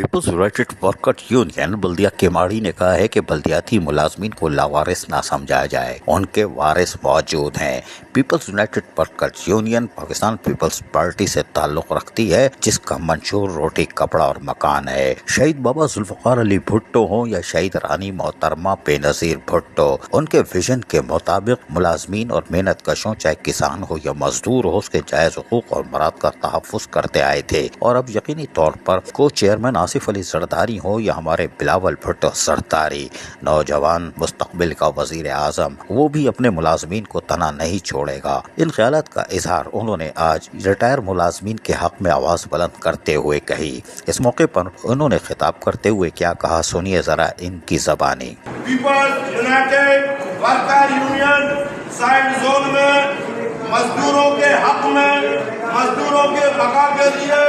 Peoples united workers union बल्दिया केमाड़ी ने कहा है कि बल्दियाती मुलाजमीन को लावारिस ना समझा जाए, उनके वारिस मौजूद हैं। Peoples united workers union Pakistan peoples party से ताल्लुक रखती है, जिसका मंशूर रोटी कपड़ा और मकान है। शहीद बाबा जुल्फकार अली भुट्टो हो या शहीद रानी मोहतरमा बेनजीर भुट्टो, उनके विजन के मुताबिक मुलाजमीन और मेहनत कशों, चाहे किसान हो या मजदूर हो, उसके जायज हुकूक और मराद का तहफ़्फ़ुज़ करते आए थे। और अब यकीनी तौर पर को चेयरमैन आसिफ अली जरदारी हो या हमारे बिलावल भुट्टो जरदारी, नौजवान मुस्तकबिल का वजीर आजम, वो भी अपने मुलाजमीन को तना नहीं छोड़ेगा। इन ख्यालात का इजहार उन्होंने आज रिटायर मुलाजमीन के हक में आवाज बुलंद करते हुए कही। इस मौके पर उन्होंने खिताब करते हुए क्या कहा, सुनिए जरा इनकी ज़बानी। Peoples united worker union side zone में मजदूरों के हक में, मजदूरों के बका के लिए,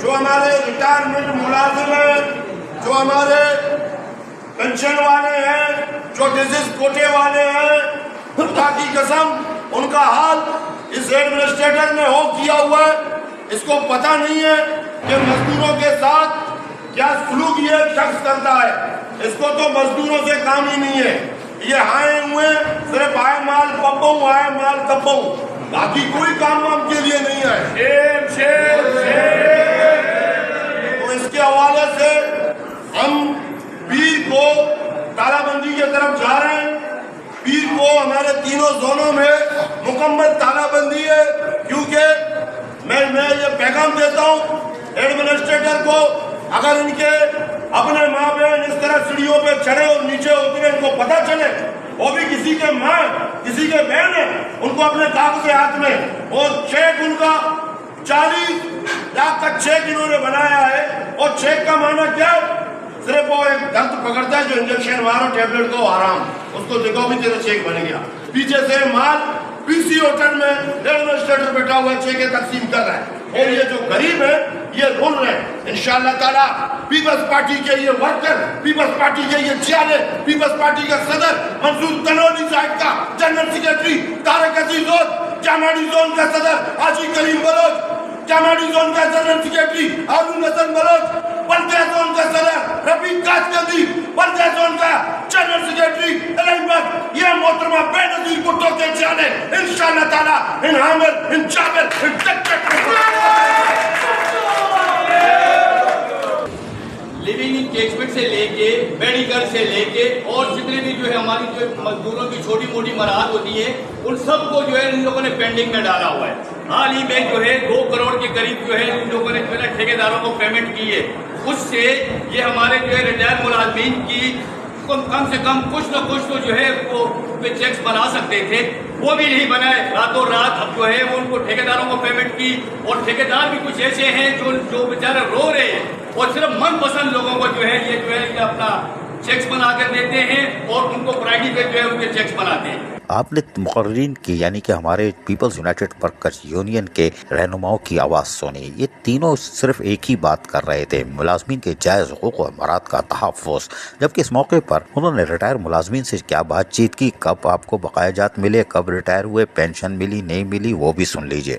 जो हमारे रिटायरमेंट मुलाजिम हैं, जो हमारे पेंशन वाले हैं, जो डिजीज कोटे वाले हैं, खुदा की कसम उनका हाल इस एडमिनिस्ट्रेटर ने हो किया हुआ है। इसको पता नहीं है कि मजदूरों के साथ क्या सलूक ये शख्स करता है। इसको तो मजदूरों से काम ही नहीं है। ये आए हुए सिर्फ आए माल पप्पू, आए माल कप्पू, बाकी कोई काम वाम के लिए नहीं है। शेर शेर शेर। तो इसके हवाले से हम पीर को तालाबंदी की तरफ जा रहे हैं। पीर को हमारे तीनों जोनों में मुकम्मल तालाबंदी है, क्योंकि मैं ये पैगाम देता हूँ एडमिनिस्ट्रेटर को, अगर इनके अपने माँ बहन इस तरह सीढ़ियों पे चढ़े और नीचे उतरे, इनको पता चले वो भी किसी के माँ किसी के बहन है, उनको अपने कागज हाथ में और चेक उनका 40 लाख का चेक इन्होंने बनाया है। और चेक का माना क्या है? सिर्फ वो एक दर्द पकड़ता है, जो इंजेक्शन मारो टेबलेट को आराम, उसको देखो भी तेरा चेक बन गया। पीछे से माल पीसी होटल में एडमिनिस्ट्रेटर बैठा हुआ चेक तकसीम कर रहा है। और ये जो गरीब है ये रोल रहे हैं। इंशाअल्लाह ताला पीपल्स पार्टी के ये वर्कर, पीपल्स पार्टी के ये चेयरमैन, पीपल्स पार्टी का सदर मंसूर तनोनी साहब का जनरल सेक्रेटरी तारक अजीज, चामाड़ी जोन का सदर हाजी करीम बलोच, चामाड़ी जोन का जनरल सेक्रेटरी हारून हसन बलोच, बल्दिया जोन का सदर रफीक कासगंदी, बल्दिया जोन का जनरल सेक्रेटरी अहमद, ये मोहतरमा बेनजीर भुट्टो के जाने इंशाअल्लाह ताला इन आमिर, इन जाबिर, इन लिविंग इंगेजमेंट से लेके मेडिकल से लेके और जितने भी जो है हमारी जो मजदूरों की छोटी मोटी मराहत होती है, उन सब को जो है इन लोगों ने पेंडिंग में डाला हुआ है। हाल ही में जो है 2 करोड़ के करीब जो है इन लोगों ने जो है ठेकेदारों को पेमेंट की है। उससे ये हमारे जो है रिटायर मुलाजमीन की कम से कम कुछ न कुछ तो जो है वो चेक्स बना सकते थे, वो भी नहीं बनाए। रातों रात अब जो है वो उनको ठेकेदारों को पेमेंट की, और ठेकेदार भी कुछ ऐसे हैं जो बेचारे रो रहे हैं और सिर्फ मनपसंद लोगों को जो है ये अपना चेक्स बना कर देते हैं और उनको प्रायोरिटी पे जो है उनके चेक्स बनाते हैं। आपने मुकर्रीन की यानी कि हमारे पीपल्स यूनाइटेड वर्कर्स यूनियन के रहनुमाओं की आवाज़ सुनी। ये तीनों सिर्फ एक ही बात कर रहे थे, मुलाजमीन के जायज़ हुकूक और मराद का तहफ़्फ़ुज़। जबकि इस मौके पर उन्होंने रिटायर मुलाजमीन से क्या बातचीत की, कब आपको बकाया जात मिले, कब रिटायर हुए, पेंशन मिली नहीं मिली, वो भी सुन लीजिए।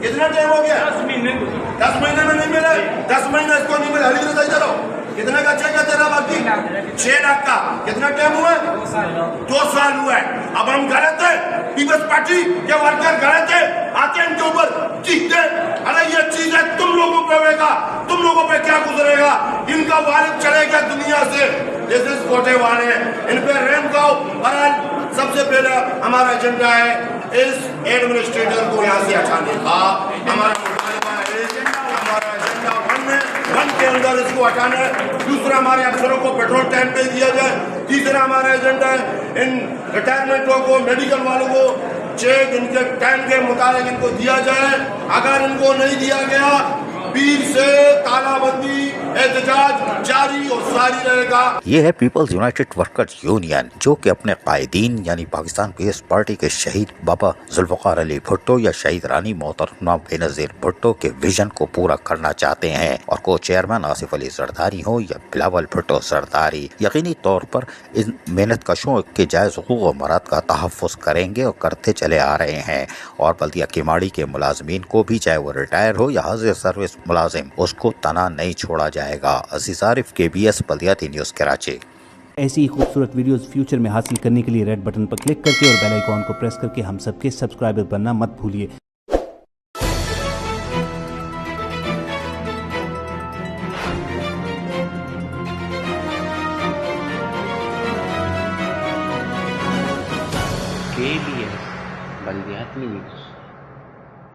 कितना टाइम हो गया? 10 महीने में नहीं मिले। 10 महीने इसको नहीं मिले। हरी चलो कितने का चेक है तेरा? बाकी 6 लाख का। कितना टाइम हुआ? 2 साल हुआ है। अब हम गए थे, पीपल्स पार्टी के वर्कर गए थे, आते हैं इनके ऊपर चीखते, अरे ये चीज है तुम लोगों पे होगा, तुम लोगों पे क्या गुजरेगा, इनका वालिद चले गया दुनिया से, जैसे कोटे वाले इन पे रहम खाओ। और सबसे पहले हमारा एजेंडा है इस एडमिनिस्ट्रेटर को यहाँ से हटाने का। हमारा वन के अंदर इसको हटाना है। दूसरा, हमारे अफसरों को पेट्रोल टाइम पे दिया जाए। तीसरा, हमारा एजेंडा है इन रिटायरमेंटों को, मेडिकल वालों को चेक इनके टाइम के मुताबिक इनको दिया जाए। अगर इनको नहीं दिया गया, पीर से तालाबंदी एहतजाज जारी और सारी रहेगा। ये है पीपल्स यूनाइटेड वर्कर्स यूनियन, जो कि अपने कायदीन यानी पाकिस्तान पीपल्स पार्टी के शहीद बाबा जुल्फकार अली भुट्टो या शहीद रानी मोहतरमा बेनजीर भुट्टो के विजन को पूरा करना चाहते हैं। और को चेयरमैन आसिफ अली जरदारी हो या बिलावल भुट्टो जरदारी, यकीनी तौर पर इन मेहनत कशों के जायज़ हुकूक और मराद का तहफ़्फ़ुज़ करेंगे और करते चले आ रहे हैं। और बल्दिया केमाड़ी के मुलाजमीन को भी, चाहे वो रिटायर हो या हाजिर सर्विस मुलाजिम, उसको तना नहीं छोड़ा जाएगा। جائے گا۔ عزیز عارف، KBS بلدیاتی نیوز کراچی۔ ایسی ہی خوبصورت ویڈیوز فیوچر میں حاصل کرنے کے لیے ریڈ بٹن پر کلک کر کے اور بیل آئیکن کو پریس کر کے ہم سب کے سبسکرائبر بننا مت بھولیے۔ KBS بلدیاتی نیوز۔